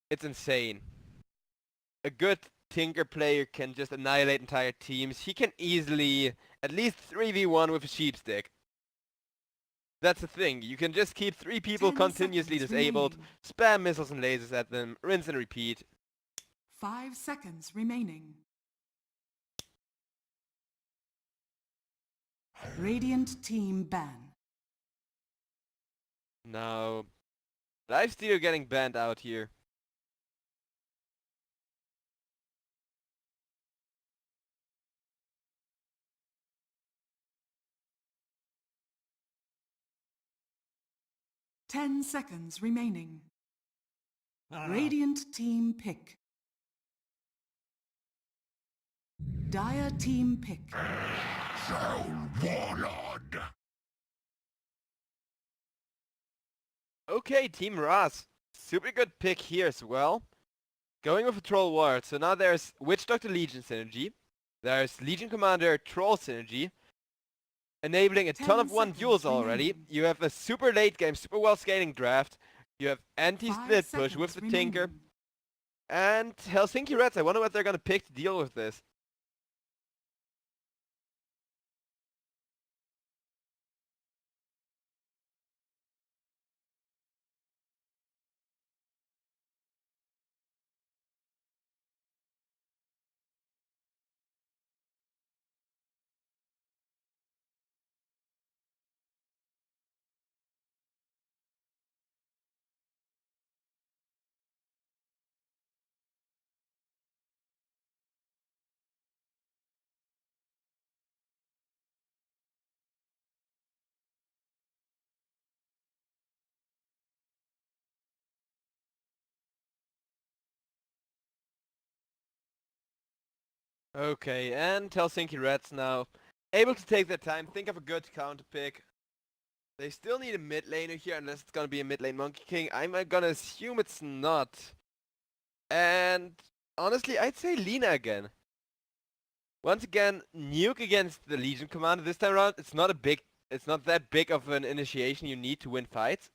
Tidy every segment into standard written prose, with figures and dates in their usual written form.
it's insane. A good Tinker player can just annihilate entire teams. He can easily at least 3v1 with a sheep stick. That's the thing, you can just keep 3 people continuously disabled, spam missiles and lasers at them, rinse and repeat. 5 seconds remaining. Radiant team ban. No. Lifesteal getting banned out here. Ten seconds remaining. Radiant team pick. Dire team pick. Soul Warlord. Okay, Team RAAZ. Super good pick here as well. Going with a Troll Warlord. So now there's Witch Doctor Legion synergy. There's Legion Commander Troll synergy. Enabling a ton of 1 duels already. You have a super late game, super well scaling draft. You have anti-split push with the Tinker. And Helsinki RAAZ, I wonder what they're gonna pick to deal with this. Okay, and Helsinki RAAZ now able to take their time, think of a good counter pick. They still need a mid laner here, unless it's gonna be a mid lane Monkey King. I'm gonna assume it's not. And honestly, I'd say Lina again. Once again, nuke against the Legion Commander this time around. It's not that big of an initiation you need to win fights.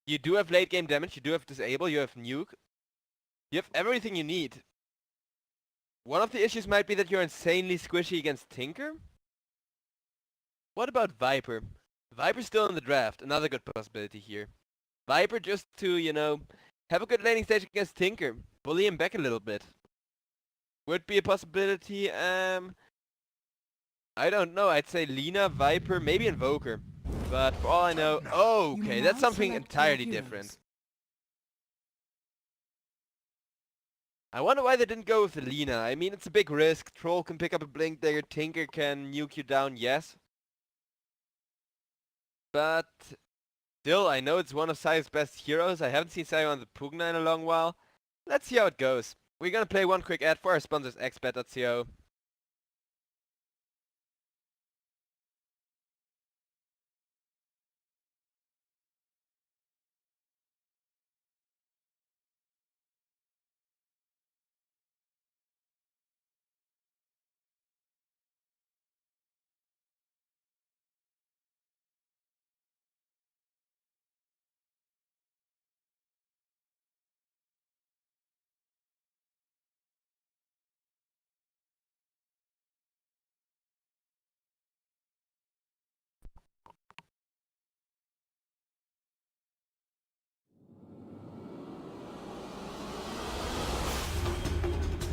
You do have late game damage, you do have disable, you have nuke. You have everything you need. One of the issues might be that you're insanely squishy against Tinker. What about Viper? Viper's still in the draft, another good possibility here. Viper just to, you know, have a good laning stage against Tinker. Bully him back a little bit. Would be a possibility, I don't know, I'd say Lina, Viper, maybe Invoker. But for all I know, okay, that's something entirely different. I wonder why they didn't go with the Lina. I mean, it's a big risk. Troll can pick up a Blink Dagger, Tinker can nuke you down, yes. But still, I know it's one of Sayo's best heroes. I haven't seen Sayo on the Pugna in a long while. Let's see how it goes. We're gonna play one quick ad for our sponsors, xbet.co.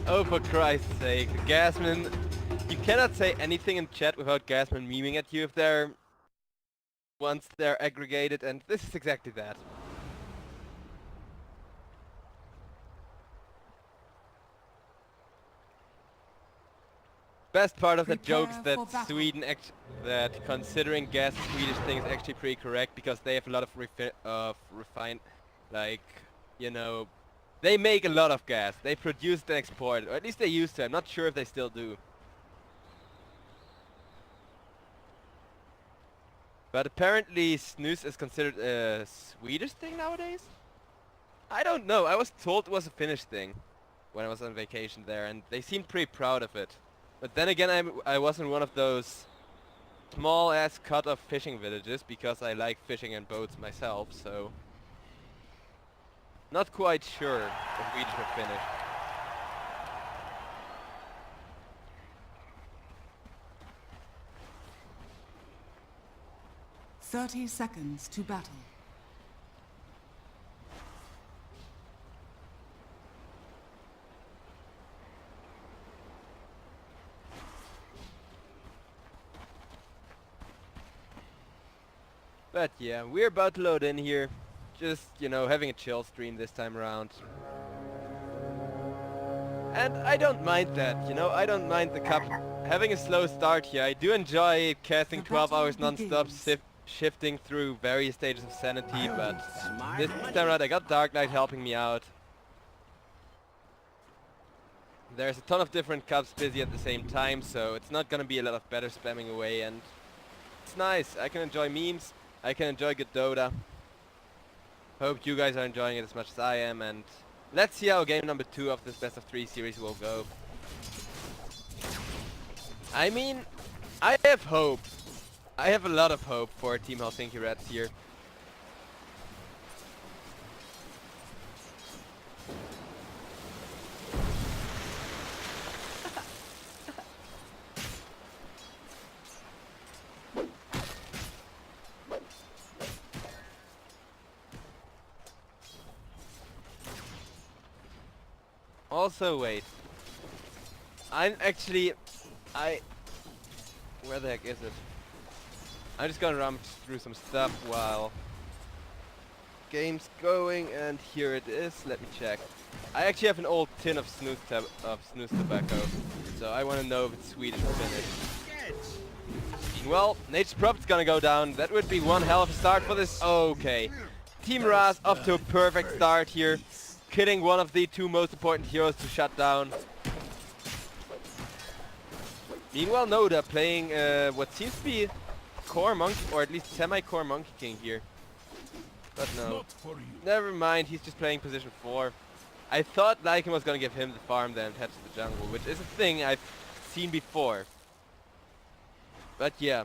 Oh, for Christ's sake, Gasman. You cannot say anything in chat without Gasman memeing at you if once they're aggregated, and this is exactly that. Best part of the jokes that that considering gas Swedish thing is actually pretty correct, because they have a lot of refined, like, you know, they make a lot of gas. They produce and export it, or at least they used to. I'm not sure if they still do. But apparently snus is considered a Swedish thing nowadays? I don't know. I was told it was a Finnish thing when I was on vacation there, and they seemed pretty proud of it. But then again, I was in one of those small-ass cut-off fishing villages, because I like fishing in boats myself, so... Not quite sure if we should finish. Thirty seconds to battle. But yeah, we're about to load in here. Just, you know, having a chill stream this time around. And I don't mind that, you know, I don't mind the cup having a slow start here. I do enjoy casting 12 hours non-stop, shifting through various stages of sanity, but this time around I got Dark Knight helping me out. There's a ton of different cups busy at the same time, so it's not gonna be a lot of better spamming away, and it's nice. I can enjoy memes, I can enjoy good Dota. Hope you guys are enjoying it as much as I am, and let's see how game number 2 of this best of 3 series will go. I mean, I have hope. I have a lot of hope for Team Helsinki RAAZ here. Also, wait. I'm actually... Where the heck is it? I'm just gonna run through some stuff while game's going, and here it is. Let me check. I actually have an old tin of snooze tobacco, so I want to know if it's Swedish or Finnish. Well, Nature's Prophet's gonna go down. That would be one hell of a start for this. Okay. Team RAAZ off to a perfect start here, killing one of the 2 most important heroes to shut down. Meanwhile, Noda playing what seems to be core monkey, or at least semi-core Monkey King here. But no, never mind, he's just playing position 4. I thought Lycan was gonna give him the farm then head to the jungle, which is a thing I've seen before. But yeah.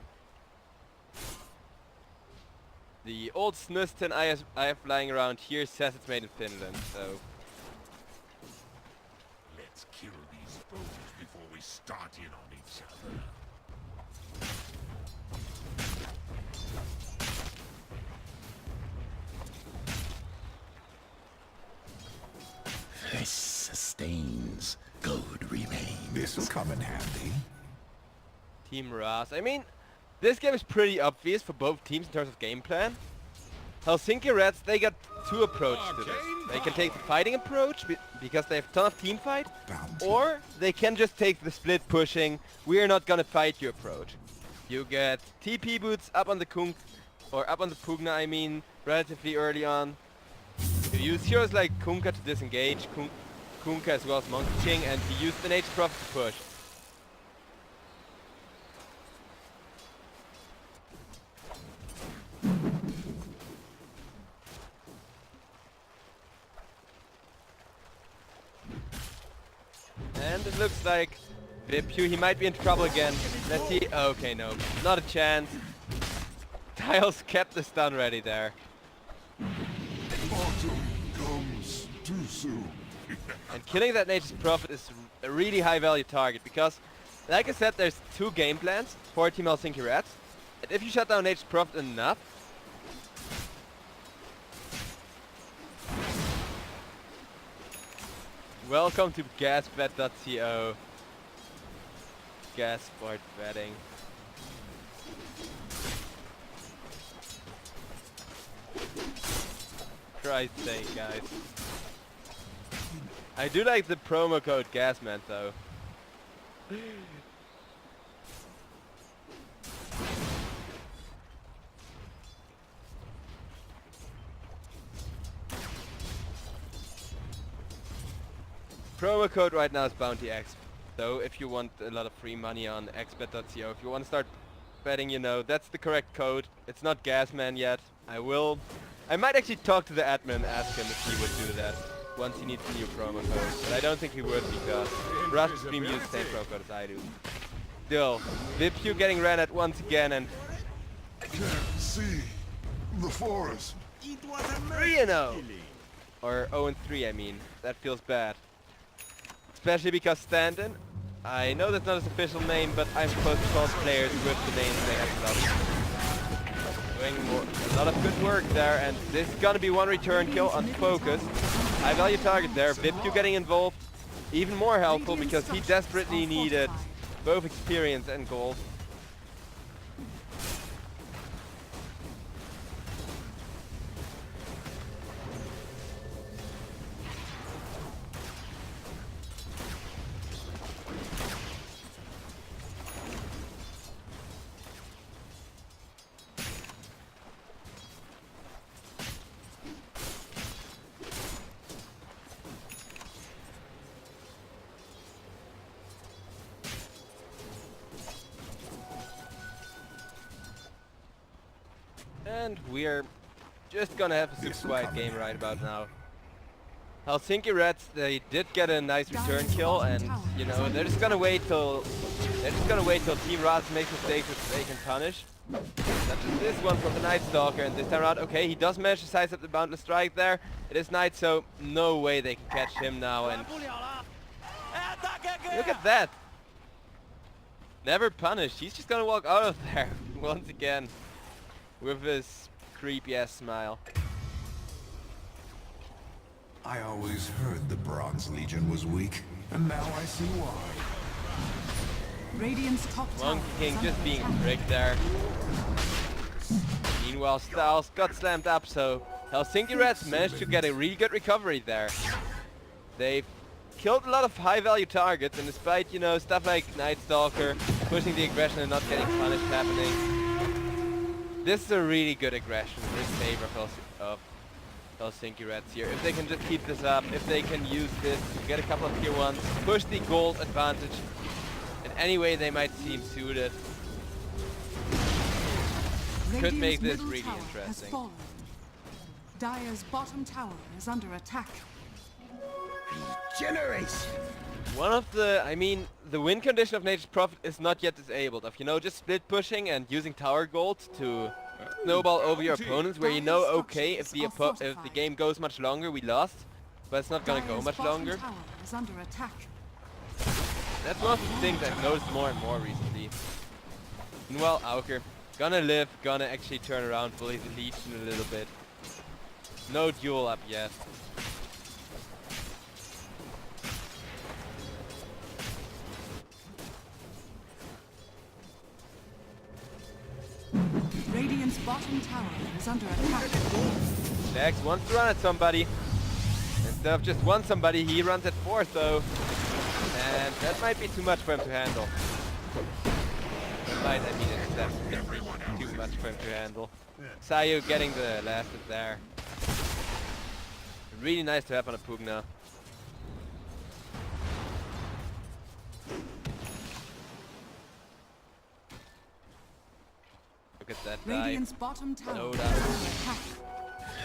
The old Snustin I have lying around here says it's made in Finland, so... Let's kill these foes before we start in on each other. This sustains. Gold remains. This will come in handy. Team RAAZ. I mean, this game is pretty obvious for both teams in terms of game plan. Helsinki RAAZ, they got 2 approaches to this. They can take the fighting approach because they have a ton of team fight, or they can just take the split pushing, we're not gonna fight you approach. You get TP boots up on the Kunk, or up on the Pugna I mean, relatively early on. You use heroes like Kunkka to disengage, Kunkka as well as Monkey King, and you use the Nature's Prophet to push. And it looks like Vipju, he might be in trouble again. Let's see. Okay, no, not a chance. Tiles kept the stun ready there. Autumn comes too soon. And killing that Nature's Prophet is a really high value target because, like I said, there's 2 game plans for Team Helsinki RAAZ. And if you shut down Nature's Prophet enough, welcome to gasbet.co. Gas sport betting. Christ's sake, guys. I do like the promo code Gasman though. Promo code right now is BountyX. So if you want a lot of free money on xbet.co, if you want to start betting, you know, that's the correct code. It's not Gasman yet. I might actually talk to the admin and ask him if he would do that once he needs a new promo code. But I don't think he would because RAAZ Stream uses the same promo code as I do. Still, Vipju getting ran at once again and... Can't see the forest. It was a 3-0. Or 0-3, I mean. That feels bad. Especially because stand-in, I know that's not his official name, but I'm supposed to call players with the names they have loved. Doing a lot of good work there, and this is gonna be one return kill on focus. High value target there, Vipku getting involved. Even more helpful because he desperately needed both experience and gold. And we're just gonna have a super quiet game right about now. Helsinki RAAZ, they did get a nice return kill, and you know they're just gonna wait till Team RAAZ makes mistakes which they can punish. Such as this one from the Night Stalker, and this time around, okay, he does manage to size up the Boundless Strike there. It is Night, so no way they can catch him now. And look at that! Never punished. He's just gonna walk out of there once again. With his creepy-ass smile. I always heard the Bronze Legion was weak, and now I see why. Radiant's top tower Monkey King is just under being attack. tricked there. Meanwhile, Styles got slammed up, so Helsinki RAAZ managed to get a really good recovery there. They've killed a lot of high-value targets, and despite, you know, stuff like Night Stalker, pushing the aggression and not getting punished happening, this is a really good aggression in favor of Helsinki RAAZ here. If they can just keep this up, if they can use this to get a couple of tier 1s, push the gold advantage in any way they might seem suited, could make this Radiant's middle really tower has interesting. fallen. Dire's bottom tower is under attack. Generation! One of the, I mean, the win condition of Nature's Prophet is not yet disabled. Of, you know, just split pushing and using tower gold to snowball over your opponents, where you know, okay, if the game goes much longer, we lost, but it's not gonna go Dire's much bottom longer. tower is under attack. That's one of the things I've noticed more and more recently. Meanwhile, Auker gonna live, gonna actually turn around, bully the Legion a little bit. No duel up yet. Radiant's bottom tower is under attack. Jax wants to run at somebody. Instead of just one somebody, he runs at 4 though. And that might be too much for him to handle. Might, I mean, it's definitely too much for him to handle. Sayu getting the last hit there. Really nice to have on a Pugna. Look at that dive. Radiant's bottom tower No is doubt. under attack.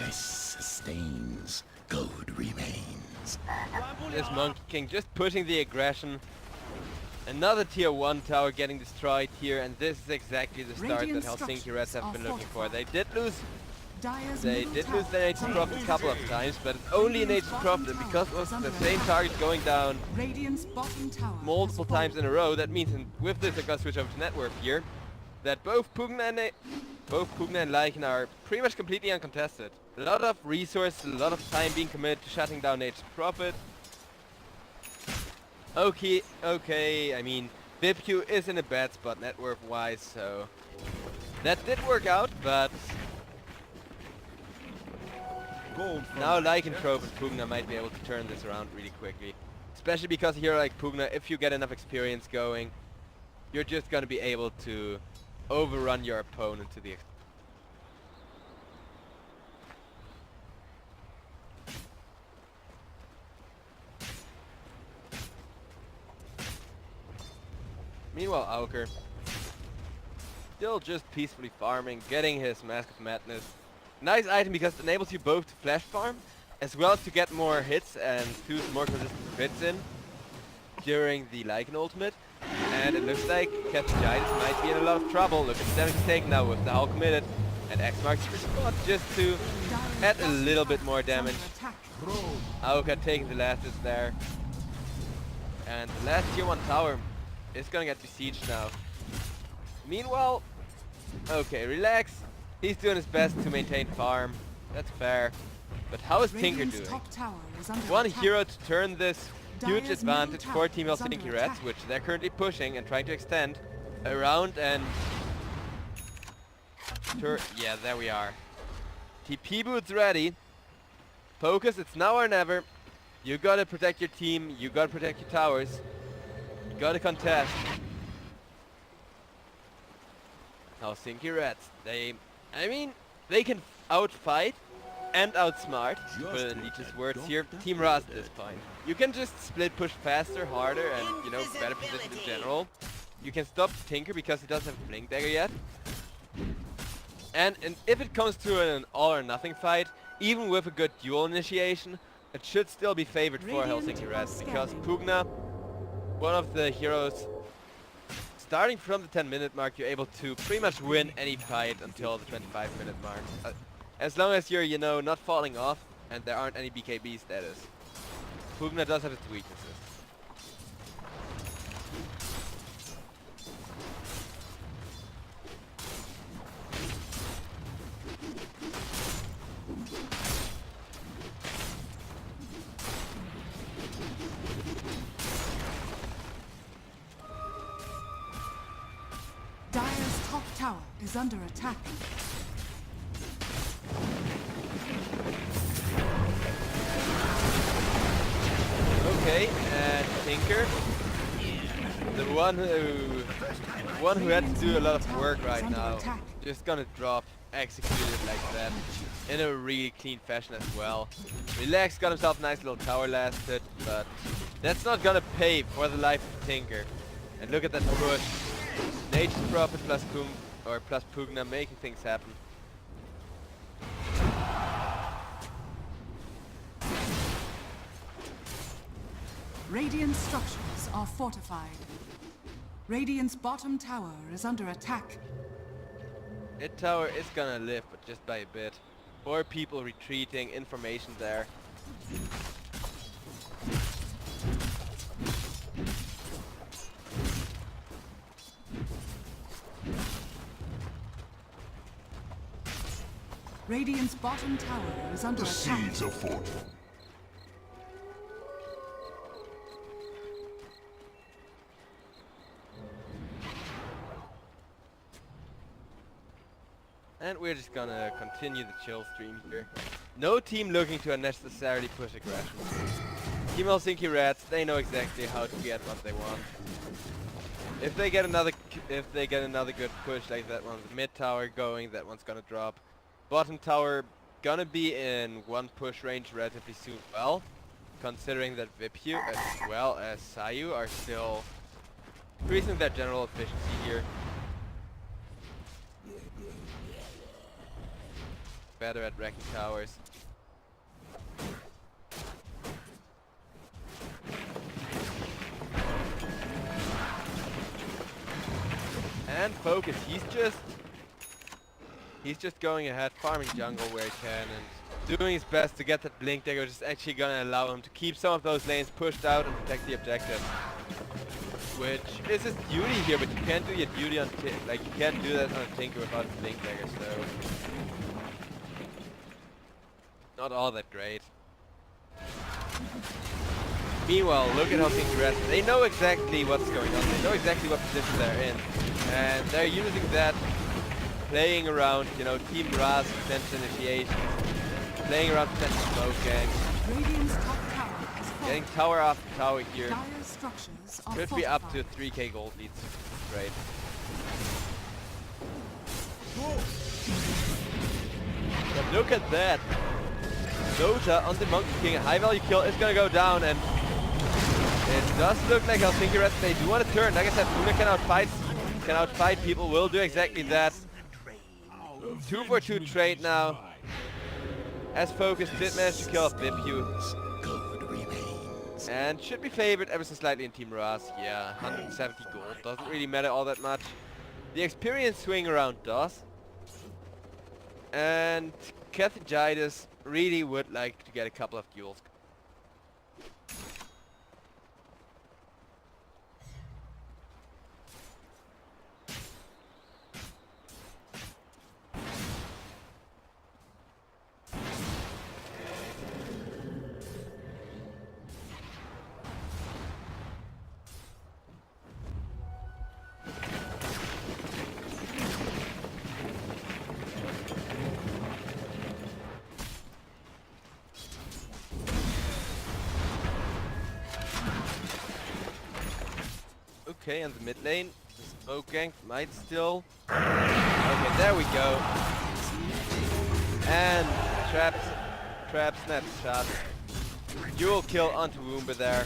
This sustains, good remains. This Monkey King just pushing the aggression. Another tier 1 tower getting destroyed here, and this is exactly the start that Radiant Helsinki RAAZ structures have been are looking for. fortified. They did lose Dire's They middle did tower lose their Nature's is Prophet a couple of times, but it's only a Nature's Prophet, and because it was the same target going down Radiant's bottom tower multiple has times in a row, that means with this I'm gonna switch over to Network here, that both Pugna and Lycan are pretty much completely uncontested. A lot of resources, a lot of time being committed to shutting down Nature's Prophet. Okay, I mean, Vipku is in a bad spot net worth wise, so that did work out, but now Lycanthrope and Pugna might be able to turn this around really quickly. Especially because here like Pugna, if you get enough experience going, you're just gonna be able to overrun your opponent to the extent. Meanwhile, Auker still just peacefully farming, getting his Mask of Madness. Nice item because it enables you both to flash farm, as well as to get more hits and do more consistent crits in during the Lycan ultimate. And it looks like Captain Giant might be in a lot of trouble. Look at the damage taken now with the Hulk committed. And X marks the spot just to add a little bit more damage. Aoka taking the last is there. And the last tier 1 tower is gonna get besieged now. Meanwhile, okay, relax. He's doing his best to maintain farm. That's fair. But how is Tinker Radiant's doing? top tower is under One attack. hero to turn this huge Dire's advantage middle for tower Team is under Helsinki RAAZ, attack. which they're currently pushing and trying to extend around and... yeah, there we are. TP boots ready. Focus, it's now or never. You gotta protect your team, you gotta protect your towers. You gotta contest. Helsinki RAAZ, they can outfight and outsmart, but in Leech's words here, Team RAAZ at this point. You can just split push faster, harder, and, you know, better position in general. You can stop Tinker because he doesn't have a Blink Dagger yet. And if it comes to an all or nothing fight, even with a good duel initiation, it should still be favored for Helsinki RAAZ, because Pugna, one of the heroes, starting from the 10-minute mark, you're able to pretty much win any fight until the 25-minute mark. As long as you're, you know, not falling off and there aren't any BKBs, that is. Pugna does have its weaknesses. Dire's top tower is under attack. Okay, and Tinker, the one who had to do a lot of work right now, just gonna drop, execute it like that, in a really clean fashion as well. Relax got himself a nice little tower last hit, but that's not gonna pay for the life of Tinker. And look at that push. Nature's Prophet plus Pugna making things happen. Radiant structures are fortified. Radiant's bottom tower is under attack. It tower is gonna live, but just by a bit. 4 people retreating, information there. Radiant's bottom tower is under The attack. seeds of fortune. And we're just gonna continue the chill stream here. No team looking to unnecessarily push aggression. Team Helsinki RAAZ, they know exactly how to get what they want. If they get another good push like that one, the mid tower going, that one's gonna drop. Bottom tower gonna be in one push range relatively soon. Well, considering that Vipyu as well as Sayu are still increasing their general efficiency here. Better at wrecking towers. And focus, he's just going ahead, farming jungle where he can and doing his best to get that Blink Dagger, which is actually gonna allow him to keep some of those lanes pushed out and protect the objective. Which is his duty here, but you can't do your duty on you can't do that on a Tinker without a Blink Dagger, so not all that great. Meanwhile, look at Helsinki RAAZ. They know exactly what's going on. They know exactly what position they're in. And they're using that, playing around, you know, Team RAAZ potential initiation, playing around potential smoke gangs, Radiant's top tower is fortified. getting tower after tower here. Dire's structures are Could be up to fortified. 3k gold leads. Great. But look at that. Dota on the Monkey King, a high value kill is gonna go down, and it does look like Helsinki RAAZ, they do want to turn. Like I said, Puna can outfight people, will do exactly that. 2 for 2 trade now. As Focus did manage to kill off Vipyu. And should be favored ever so slightly in Team RAAZ. Yeah, 170 gold, doesn't really matter all that much. The experience swing around does. And Cathigitis really would like to get a couple of duels. Okay, and the mid lane, the smoke gank might still... Okay, there we go. And trap, snapshot. Dual kill onto Woomba there.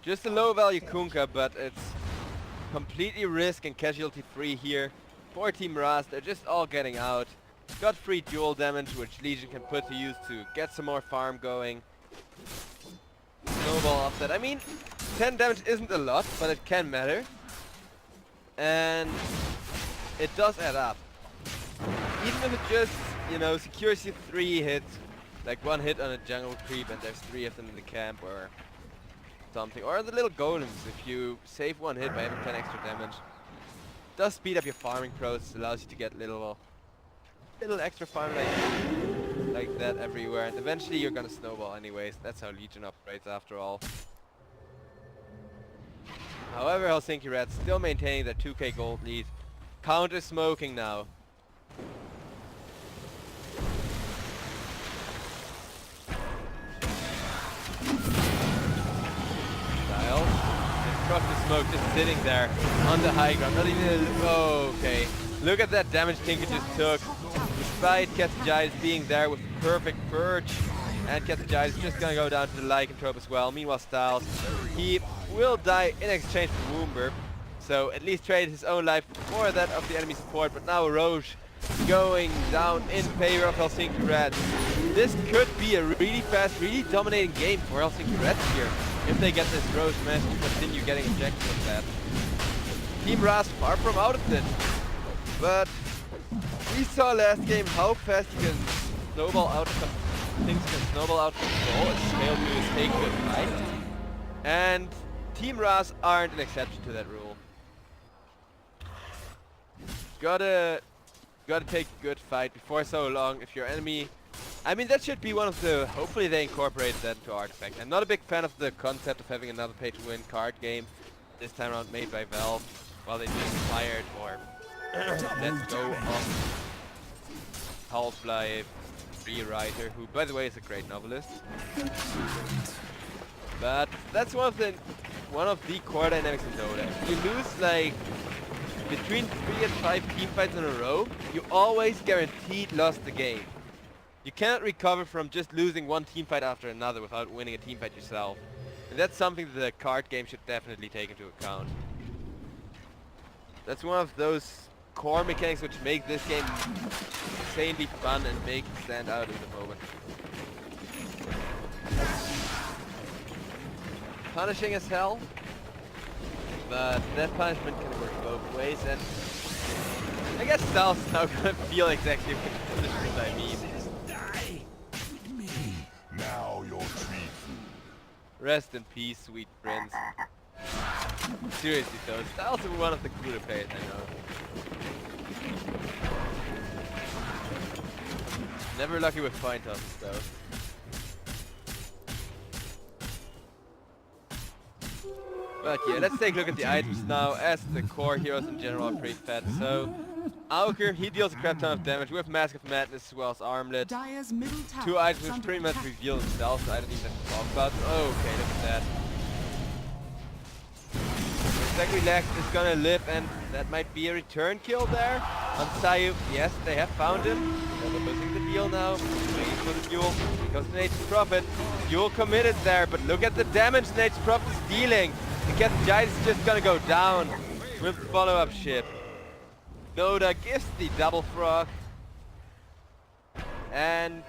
Just a low value Kunkka, but it's completely risk and casualty free here. For Team RAAZ, they're just all getting out. Got free dual damage, which Legion can put to use to get some more farm going. Snowball offset. I mean, 10 damage isn't a lot, but it can matter. And it does add up. Even if it just, you know, secures you 3 hits, like 1 hit on a jungle creep and there's 3 of them in the camp or something. Or the little golems, if you save 1 hit by having 10 extra damage. Does speed up your farming process, allows you to get little extra farm like that everywhere. And eventually you're gonna snowball anyways. That's how Legion operates after all. However, Helsinki RAAZ still maintaining their 2k gold lead. Counter smoking now. Styles. Across the smoke, just sitting there on the high ground. Not even. Oh, okay. Look at that damage Tinker just took. Despite Ketsuji's being there with the perfect purge. And Ketsuji is just gonna go down to the lycanthrope as well. Meanwhile, Styles, he will die in exchange for Woomber. So at least trade his own life for that of the enemy support. But now Roche going down in favor of Helsinki RAAZ. This could be a really fast, really dominating game for Helsinki RAAZ here. If they get this Roche match to continue getting injected with that. Team RAAZ far from out of it. But we saw last game how fast you can snowball out things can snowball out of control and fail to take good fight. And Team RAAZ aren't an exception to that rule. Gotta take a good fight before so long. If your enemy, I mean, that should be one of the, hopefully they incorporate that into Artifact. I'm not a big fan of the concept of having another pay to win card game this time around made by Valve, while they just fired or let's go off Half-Life Rewriter, who by the way is a great novelist. But that's one of the core dynamics in Dota. If you lose like between 3 and 5 team fights in a row, you always guaranteed lost the game. You cannot recover from just losing one team fight after another without winning a team fight yourself. And that's something that the card game should definitely take into account. That's one of those core mechanics which make this game insanely fun and make it stand out in the moment. Punishing as hell, but that punishment can work both ways, and I guess Styles is now gonna feel exactly what punishment I mean. Die with me. Now you're treat food. Rest in peace, sweet prince. Seriously though, Styles is one of the cooler players I know. Never lucky with coin tosses though. But yeah, let's take a look at the items now, as the core heroes in general are pretty fat. So, Auker, he deals a crap ton of damage with Mask of Madness as well as Armlet. Dire's middle tower 2 items is which under pretty much attack. reveal themselves, so I don't even have to talk about. Okay, look at that. Sacred is gonna live, and that might be a return kill there on Sayu. Yes, they have found him. They're losing the deal now. Waiting for the duel. Because the Nature's Prophet. Duel committed there, but look at the damage Nature's Prophet is dealing. The Ketsuji is just gonna go down with follow-up ship. Dota gives the double frog. And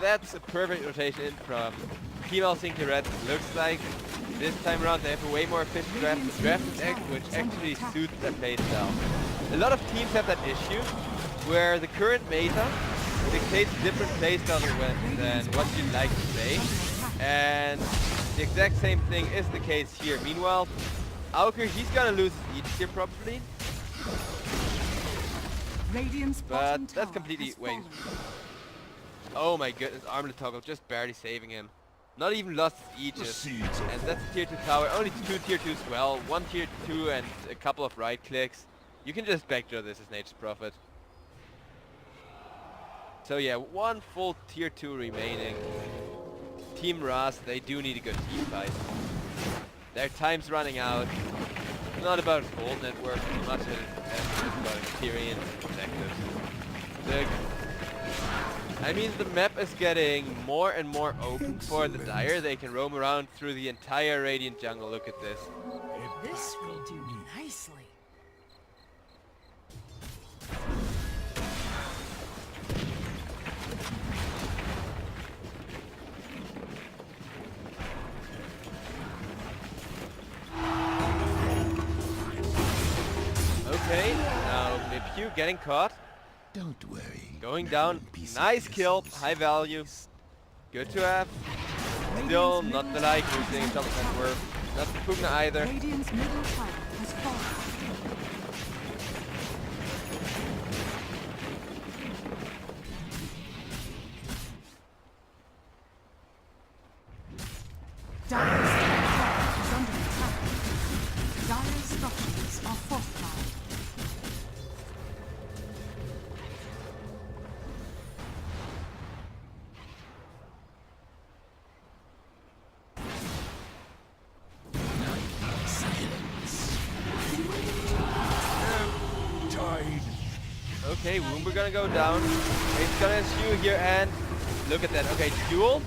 that's a perfect rotation in from Team Helsinki RAAZ. Looks like this time around they have a way more efficient draft which actually suits their playstyle. A lot of teams have that issue where the current meta dictates different playstyle than what you'd like to say. And the exact same thing is the case here. Meanwhile, Auker, he's gonna lose his Each here probably. But that's completely... Wait. Oh my goodness, Armlet Toggle just barely saving him. Not even lost his Aegis. And that's a tier 2 tower. Only 2 tier 2s well. 1 tier 2 and a couple of right clicks. You can just backdoor this as Nature's Prophet. So yeah, 1 full tier 2 remaining. Team RAAZ, they do need a good team fight. Their time's running out. It's not about gold network as much as it's about experience and objectives. I mean, the map is getting more and more open for the Dire. They can roam around through the entire Radiant jungle. Look at this. This will do nicely. Okay, now Mipu getting caught. Don't worry. Going down. Nice kill. High value. Good to have. Still not the like losing double net worth. Not the Pugna either. Radiant's middle tower has fallen. Dire's tower is under attack. Dire's structures are fortified. Okay, Woomba gonna go down. It's gonna ensue here and look at that. Okay, duel.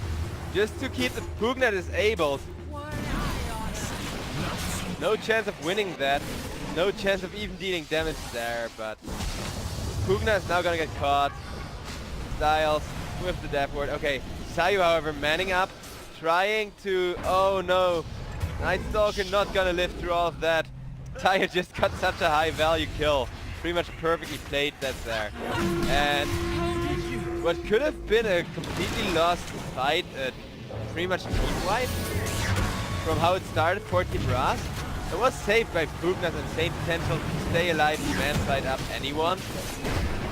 Just to keep the Pugna disabled. No chance of winning that. No chance of even dealing damage there, but Pugna is now gonna get caught. Styles with the death ward. Okay, Sayu however manning up, trying to... Oh no. Night Stalker not gonna live through all of that. Tayo just got such a high value kill. Pretty much perfectly played that there. And what could have been a completely lost fight, pretty much team wipe from how it started for Team RAAZ. It was saved by Pugna and same potential to stay alive, man fight up anyone.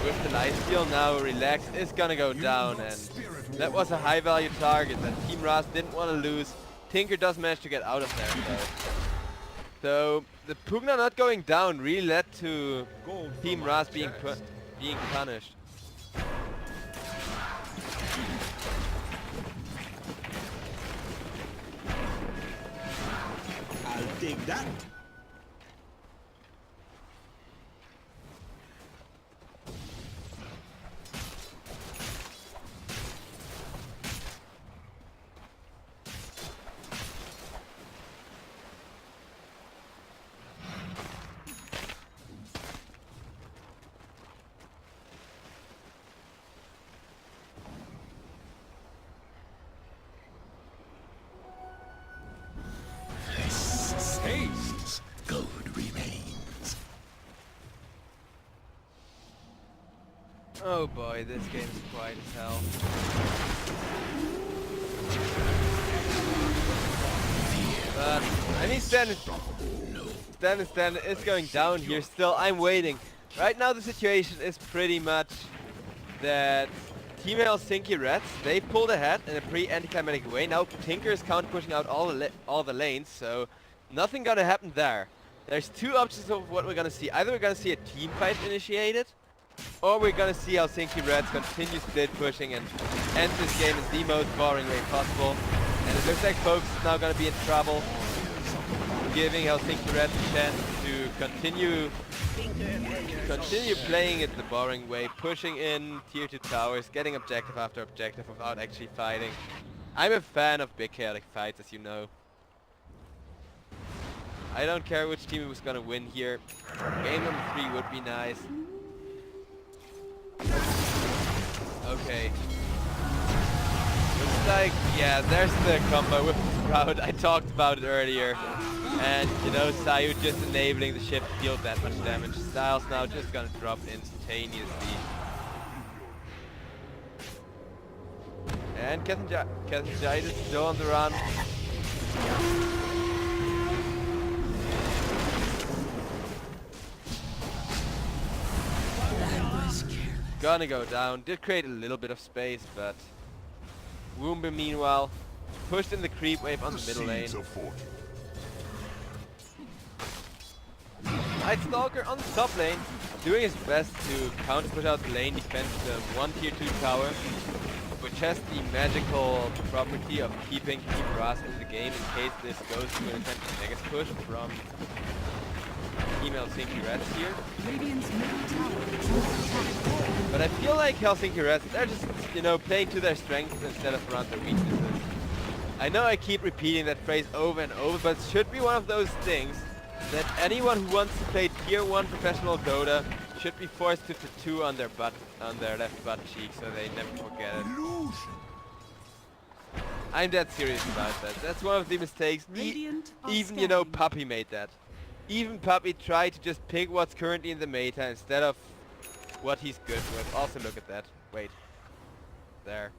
With the lifesteal now, Relax is gonna go down, and that was a high value target that Team RAAZ didn't want to lose. Tinker does manage to get out of there though. So the Pugna not going down really led to Team RAAZ being punished. I'll take that. Gold remains. Oh boy, this game is quiet as hell. But I mean, Stan is going down here still. I'm waiting. Right now the situation is pretty much that Team Helsinki Reds, they pulled ahead in a pretty anticlimactic way. Now Tinker is counter pushing out all the lanes, so nothing gonna happen there. There's two options of what we're gonna see. Either we're gonna see a team fight initiated, or we're gonna see Helsinki Reds continue split pushing and end this game in the most boring way possible. And it looks like folks is now gonna be in trouble, giving Helsinki Reds a chance to continue playing it the boring way, pushing in tier 2 towers, getting objective after objective without actually fighting. I'm a fan of big chaotic fights, as you know. I don't care which team was gonna win here. Game number 3 would be nice. Okay. Looks like, yeah, there's the combo with the Sprout. I talked about it earlier. And, you know, Sayu just enabling the ship to deal that much damage. Styles now just gonna drop instantaneously. And Kethangite is still on the run. Gonna go down. Did create a little bit of space, but Woomba meanwhile pushed in the creep wave on the middle lane. Night Stalker on the top lane, doing his best to counter push out the lane defense the 1 tier 2 tower, which has the magical property of keeping RAAZ in the game in case this goes to an attempted Megas push from Team Helsinki RAAZ here. Radiant's middle tower is under attack. But I feel like Helsinki RAAZ, they're just, you know, playing to their strengths instead of around their weaknesses. I know I keep repeating that phrase over and over, but it should be one of those things that anyone who wants to play tier 1 professional Dota should be forced to tattoo on their left butt cheek so they never forget it. I'm dead serious about that. That's one of the mistakes. Radiant are Even, you know, scanning. Puppy made that. Even Puppy tried to just pick what's currently in the meta instead of what he's good with. Also look at that. Wait. There.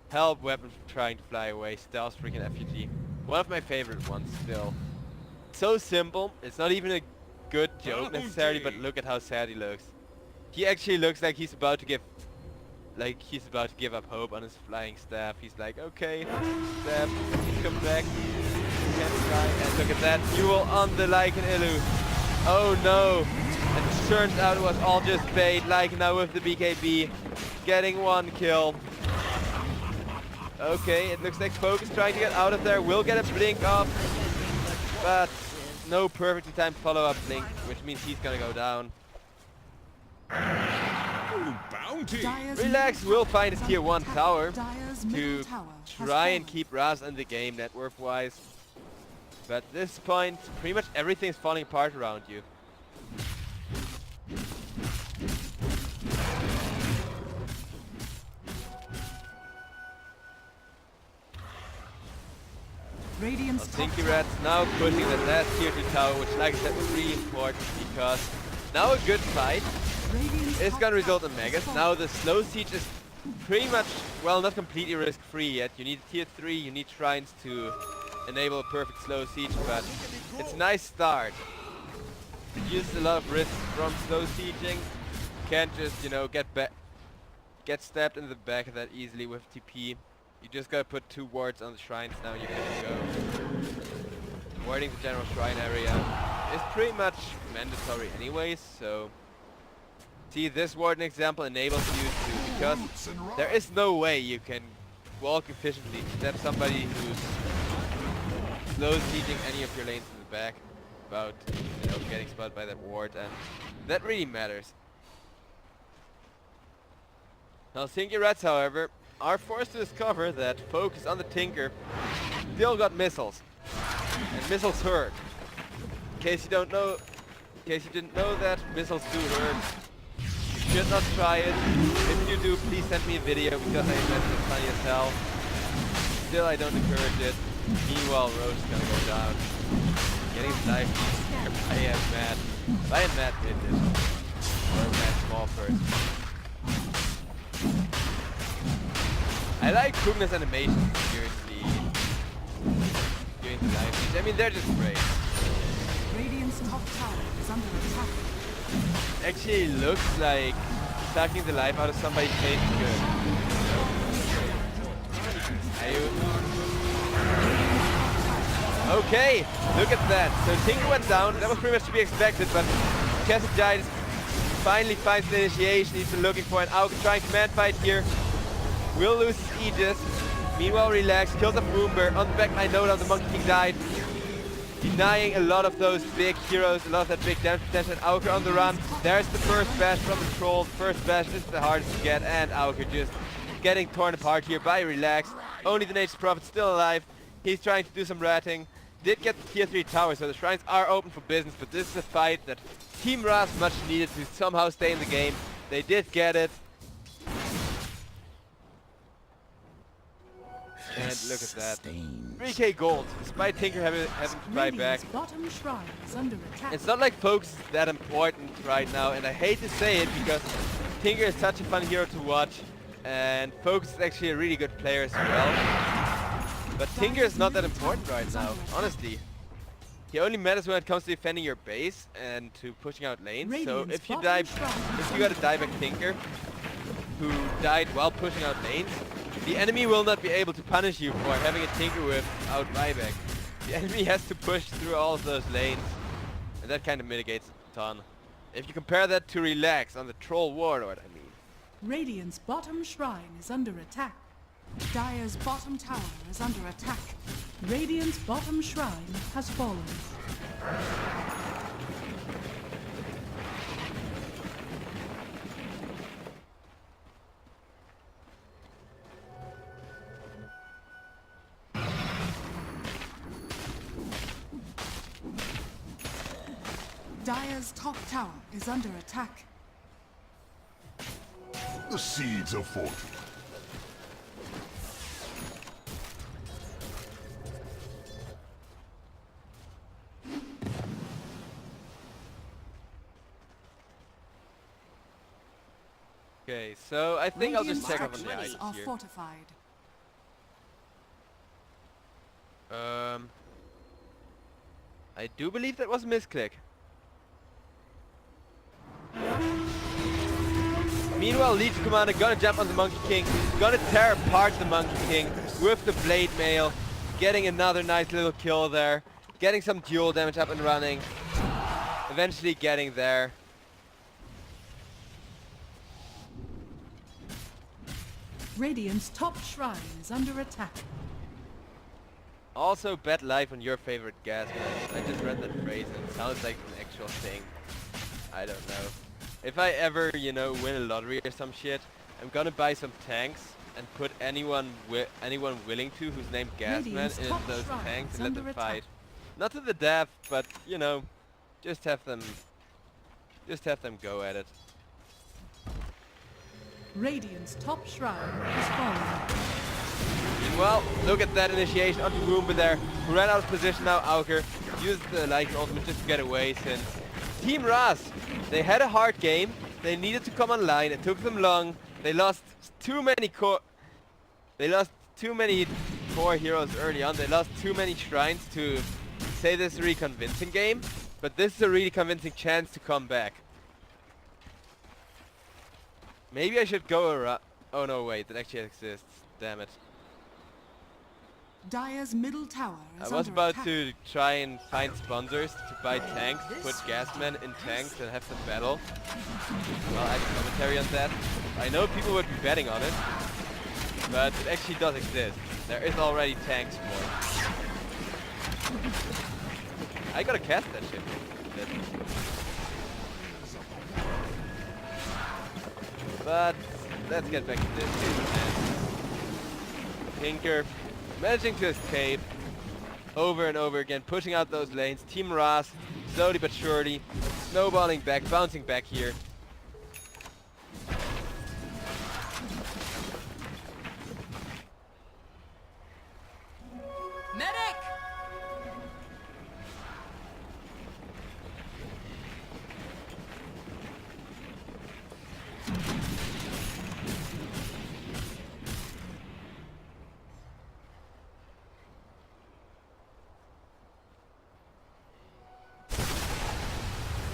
Help weapon trying to fly away. Stealth freaking FUT. One of my favorite ones still. So simple. It's not even a good joke necessarily, but look at how sad he looks. He actually looks like he's about to give up hope on his flying staff. He's like, okay, staff, come back. Can't fly. And look at that duel on the Lycan Illu. Oh no. And it turns out it was all just bait. Lycan now with the BKB. Getting 1 kill. Okay, it looks like Poke is trying to get out of there. Will get a blink off. But no perfectly timed follow-up blink, which means he's gonna go down. Bounty! Dire's Relax middle will tower find a is tier under 1 attack. tower Dire's to middle tower has try and fallen. keep RAAZ in the game net worth wise. But at this point, pretty much everything is falling apart around you. Radiant's top Helsinki tower RAAZ now pushing the last tier 2 tower, which like I said was really important because now a good fight Radiant's is top gonna result tower in has Megas. fallen. Now the slow siege is pretty much, well, not completely risk-free yet. You need tier 3, you need shrines to enable a perfect slow siege, but it's a nice start. Reduces a lot of risk from slow sieging. Can't just, you know, get stabbed in the back that easily with TP. You just gotta put 2 wards on the shrines, now you can go. Warding the general shrine area is pretty much mandatory anyways, so see, this warden example enables you to, because there is no way you can walk efficiently to stab somebody who's slow sieging any of your lanes in the back without, you know, getting spotted by that ward, and that really matters. Helsinki RAAZ, however, are forced to discover that focus on the Tinker still got missiles, and missiles hurt. In case you didn't know that, missiles do hurt. You should not try it. If you do, please send me a video because I imagine it's funny as hell. Still, I don't encourage it. Meanwhile, Roche is gonna go down. Getting his life. I am mad. I am mad with it. Or a mad small person. I like Kugna's animations seriously during the live feeds. I mean, they're just great. Radiant's top tower is under attack. Actually looks like sucking the life out of somebody tastes good. Okay, look at that. So Tinker went down. That was pretty much to be expected, but Kethangite finally finds the initiation. He's been looking for an Auk, trying command fight here. Will lose his Aegis. Meanwhile, Relax kills a Boomber. On the backline node of the Monkey King died. Denying a lot of those big heroes, a lot of that big damage potential. And Auker on the run. There's the first bash from the troll. First bash is the hardest to get, and Auker just getting torn apart here by Relax. Only the Nature's Prophet still alive. He's trying to do some ratting. Did get the tier 3 tower, so the shrines are open for business, but this is a fight that Team RAAZ much needed to somehow stay in the game. They did get it. And look at that. 3k gold, despite Tinker having to buy back. Radiant's bottom shrine is under attack. It's not like focus is that important right now, and I hate to say it because Tinker is such a fun hero to watch, And Focus is actually a really good player as well. But Tinker is not that important right now, honestly. He only matters when it comes to defending your base and to pushing out lanes. So if you got a dieback Tinker who died while pushing out lanes, the enemy will not be able to punish you for having a Tinker without buyback. The enemy has to push through all of those lanes, and that kind of mitigates a ton. If you compare that to Relax on the Troll Warlord, I mean. Radiant's bottom shrine is under attack. Dire's bottom tower is under attack. Radiant's bottom shrine has fallen. Dire's top tower is under attack. The seeds of fortune. Okay, so I think I'll just Radiant check up on the structures items are here. fortified. I do believe that was a misclick. Meanwhile, Legion Commander gonna jump on the Monkey King, gonna tear apart the Monkey King with the Blade Mail, getting another nice little kill there, getting some dual damage up and running, eventually getting there. Radiant's top shrine is under attack. Also, bet life on your favorite gas man. I just read that phrase and it sounds like an actual thing. I don't know. If I ever, you know, win a lottery or some shit, I'm gonna buy some tanks and put anyone willing to who's named Gasman in those tanks and let them fight. Not to the death, but you know, just have them go at it. Radiant's top shrine has fallen. Well, look at that initiation onto Roomba there, who ran out of position now. Auker used the Lightning ultimate just to get away since Team RAAZ, they had a hard game, they needed to come online, it took them long, they lost too many core heroes early on, they lost too many shrines to say this is a really convincing game, but this is a really convincing chance to come back. Maybe I should go around. Oh no, wait, that actually exists. Damn it. Dire's middle tower is I was under about attack. to try and find sponsors to buy tanks, put gasmen in tanks and have them battle. Well, I have commentary on that. I know people would be betting on it, but it actually does exist. There is already tanks for it. I gotta cast that shit. But let's get back to this. Tinker managing to escape over and over again, pushing out those lanes. Team RAAZ slowly but surely snowballing back, bouncing back here. Medic!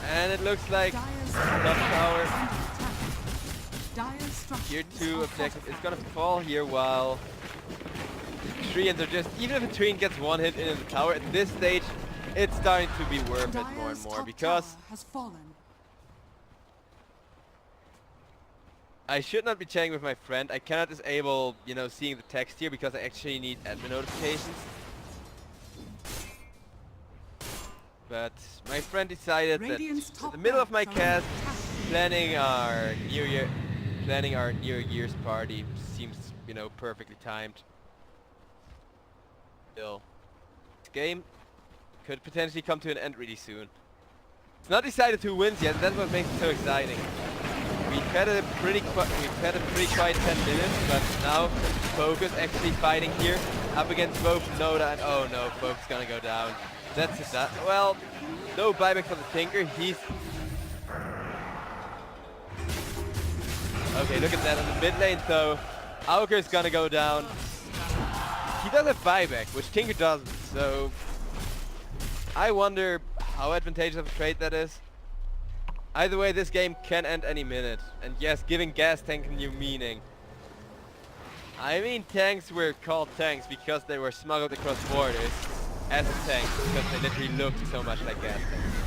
And it looks like Dire's top tower. Dire's structures Tier 2 are objective is fortified. gonna fall here while the Treants are just, even if a Treant gets one hit in the tower, at this stage it's starting to be worth it more and Dire's more top because tower has fallen. I should not be chatting with my friend. I cannot disable, you know, seeing the text here because I actually need admin notifications. But my friend decided Radiant's that in top the middle of my barracks are under cast, attack. planning our New Year's party seems, you know, perfectly timed. Still, this game could potentially come to an end really soon. It's not decided who wins yet, and that's what makes it so exciting. We've had a pretty quiet 10 minutes, but now Focus actually fighting here up against both Noda and oh no, Focus gonna go down. That's it. Well, no buyback for the Tinker. He's Okay, look at that on the mid lane though. Auger's gonna go down. He does have buyback, which Tinker doesn't, so I wonder how advantageous of a trade that is. Either way, this game can end any minute. And yes, giving gas tank a new meaning. I mean, tanks were called tanks because they were smuggled across borders as a tank, because they literally looked so much like gas tanks.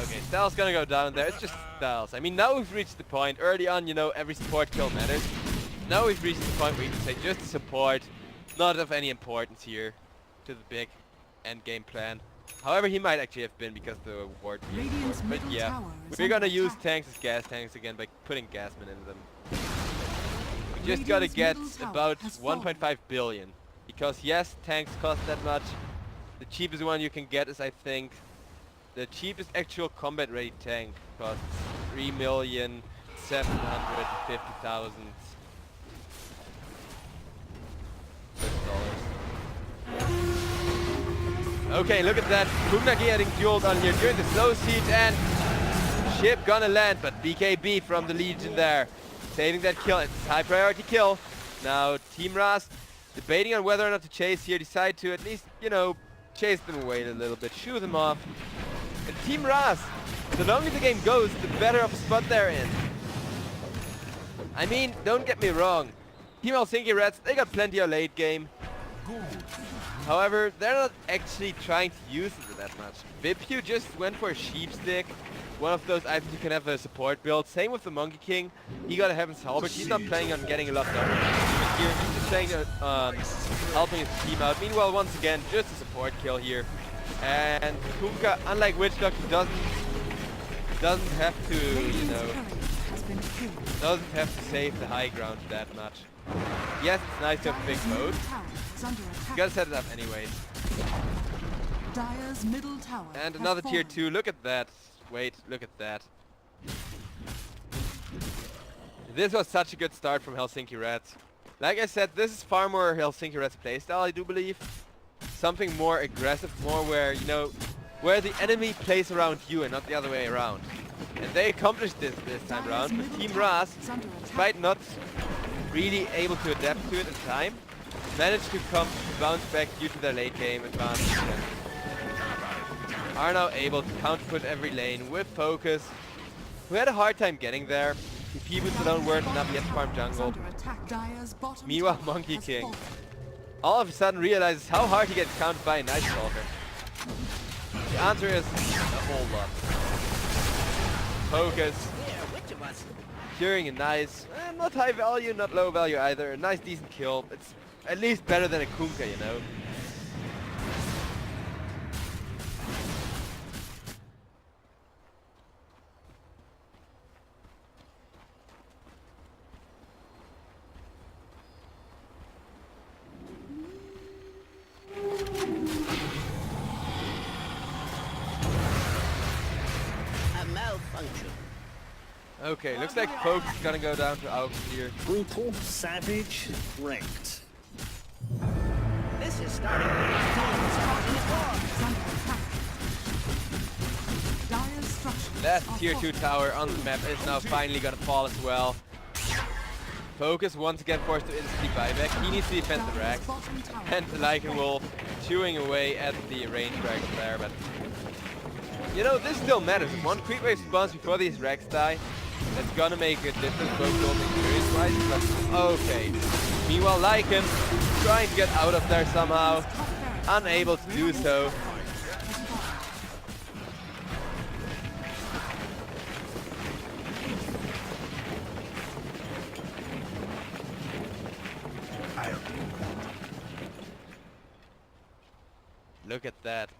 Okay, Styles gonna go down there. It's just Styles. I mean, now we've reached the point. Early on, you know, every support kill matters. Now we've reached the point where you can say just support, not of any importance here to the big end game plan. However, he might actually have been because of the ward. But yeah, we're gonna use tanks as gas tanks again by putting gasmen into them. We just gotta get about 1.5 billion. Because yes, tanks cost that much. The cheapest one you can get is, I think, the cheapest actual combat ready tank costs 3,750,000 dollars. Okay, look at that. Kugnagi getting dueled on here during the slow siege, and ship gonna land, but BKB from the Legion there. Saving that kill. It's a high priority kill. Now Team RAAZ debating on whether or not to chase here. Decide to at least, you know, chase them away a little bit. Shoo them off. And Team RAAZ, the longer the game goes, the better of a spot they're in. I mean, don't get me wrong. Team Helsinki Reds, they got plenty of late game. However, they're not actually trying to use it that much. Vipyu just went for a sheep stick. One of those items you can have a support build. Same with the Monkey King. He got a Heaven's Halberd. He's not planning on getting a lot done here. He's just playing on helping his team out. Meanwhile, once again, just a support kill here. And Kuka, unlike Witch Doctor, doesn't have to, you know, doesn't have to save the high ground that much. Yes, it's nice to have a big mode. You gotta set it up anyways. And another tier 2. Look at that. Wait, look at that. This was such a good start from Helsinki Reds. Like I said, this is far more Helsinki Reds playstyle, I do believe. Something more aggressive, more where, you know, where the enemy plays around you and not the other way around. And they accomplished this time around. But Team RAAZ, despite not really able to adapt to it in time, managed to bounce back due to their late game advantage. Are now able to counterput every lane with focus. We had a hard time getting there. The people alone weren't enough yet to farm jungle. Meanwhile, Monkey King all of a sudden realizes how hard he gets countered by a Night Stalker. The answer is a whole lot. Focus. Curing a nice, not high value, not low value either. A nice decent kill. It's at least better than a Kunkka, you know. Okay, looks like Focus is gonna go down to Augs here. Brutal, savage, ranked. This is starting. That tier 2 tower on the map is now finally gonna fall as well. Focus once again forced to instantly buyback. He needs to defend the racks. And the Lycan Wolf chewing away at the range dragon there, but you know, this still matters. One quick wave spawns before these racks die. That's gonna make a difference both gold experience-wise, but okay. Meanwhile, Lycan trying to get out of there somehow. Unable to do so. Look at that.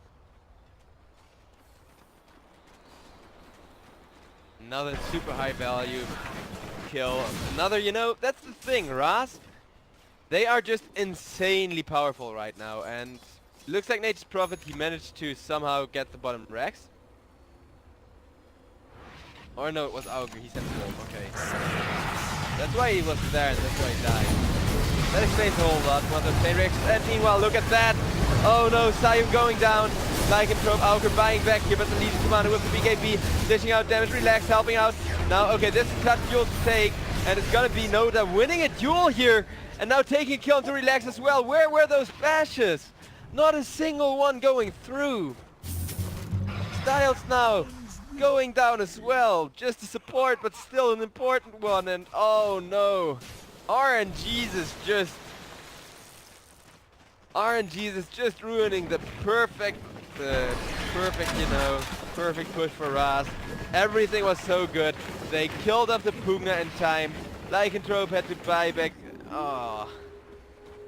Another super high value kill. Another, you know, that's the thing, RAAZ. They are just insanely powerful right now, and looks like Nature's Prophet, he managed to somehow get the bottom racks. Or no, it was Augur, he sent the wolf, okay. That's why he wasn't there, and that's why he died. That explains a whole lot. One of those main reactions, and meanwhile, look at that! Oh no, Sayum going down. Lycanthrope, Augur buying back here, but the Legion Commander with the BKB, dishing out damage, Relax, helping out. Now, okay, this is a tough duel to take, and it's gonna be Noda winning a duel here, and now taking a kill to Relax as well. Where were those bashes? Not a single one going through. Styles now going down as well. Just a support, but still an important one, and oh no. RNG's is just ruining the perfect, you know, perfect push for RAAZ. Everything was so good. They killed off the Pugna in time. Lycanthrope had to buy back. Oh.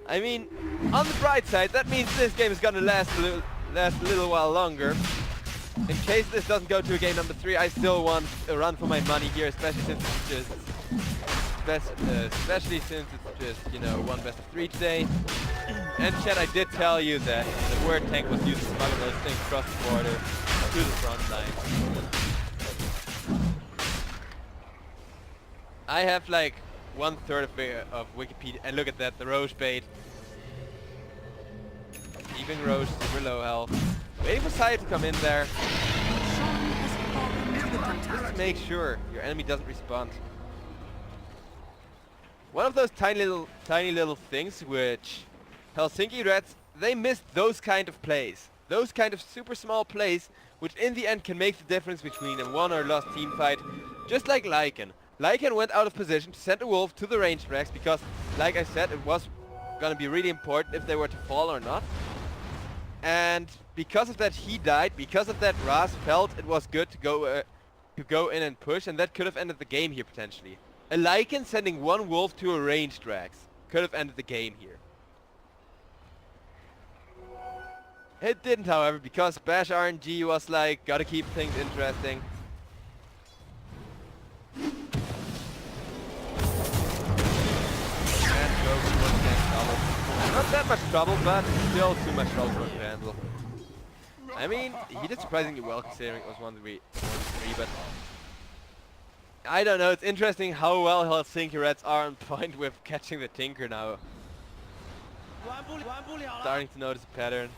I mean, on the bright side, that means this game is gonna last a little while longer. In case this doesn't go to a game number 3, I still want a run for my money here, especially since it's just, you know, one best of 3 today. And chat, I did tell you that the word tank was used to smuggle those things across the border to the front line. I have like 1/3 of Wikipedia, and look at that, the Roche bait. Keeping Roche super low health. Waiting for Saya to come in there. Just make sure your enemy doesn't respond. One of those tiny little things which Helsinki RAAZ, they missed those kind of plays. Those kind of super small plays which in the end can make the difference between a won or lost team fight. Just like Lycan. Lycan went out of position to send a wolf to the ranged racks because, like I said, it was gonna be really important if they were to fall or not. And because of that he died, because of that RAAZ felt it was good to go in and push, and that could have ended the game here potentially. A Lycan sending one wolf to a ranged racks could have ended the game here. It didn't, however, because Bash RNG was like, gotta keep things interesting. And Joker was against trouble. Not that much trouble, but still too much trouble for him to handle. I mean, he did surprisingly well considering it was 1-3, but I don't know, it's interesting how well Helsinki RAAZ are on point with catching the Tinker now. Starting to notice a pattern.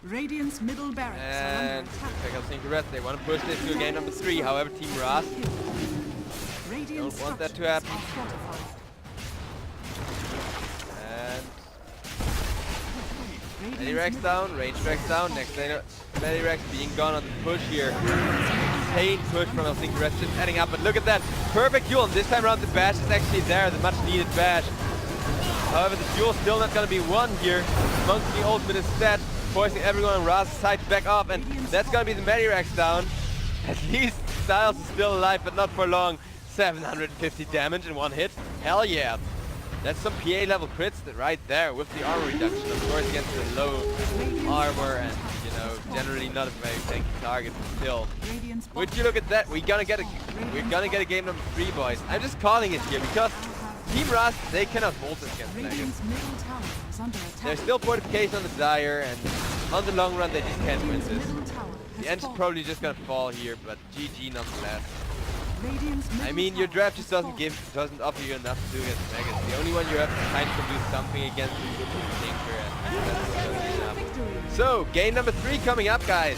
Radiant's middle barracks are under And attack. Helsinki RAAZ, they want to push this to a game number 3, however Team RAAZ Radiant don't want that to structures happen. are fortified. And Radiant's Medirex middle down, range Rex down, next laner Medirex being gone on the push here. Insane push from Helsinki RAAZ just adding up, but look at that, perfect duel, and this time around the bash is actually there, the much needed bash. However, the duel's still not gonna be won here. Monkey ultimate instead, forcing everyone on RAAZ's side to back off, and that's gonna be the Medirex down. At least Styles is still alive, but not for long. 750 damage in one hit. Hell yeah. That's some PA level crits right there with the armor reduction, of course, against the low armor and, you know, generally not a very tanky target, but still. Would you look at that? We're gonna get a game number 3, boys. I'm just calling it here because Team RAAZ, they cannot hold this against Megas. Radiant's middle tower is under attack. There's still fortification on the Dire, and on the long run they just can't win this. Middle tower has The end's fallen. probably just gonna fall here, but GG nonetheless. Radiant's I middle mean, your tower draft just has doesn't offer you enough to do against Megas. The only one you have to kind of do something against is Tinker, and that's just enough. fallen. Victory. So, game number 3 coming up, guys.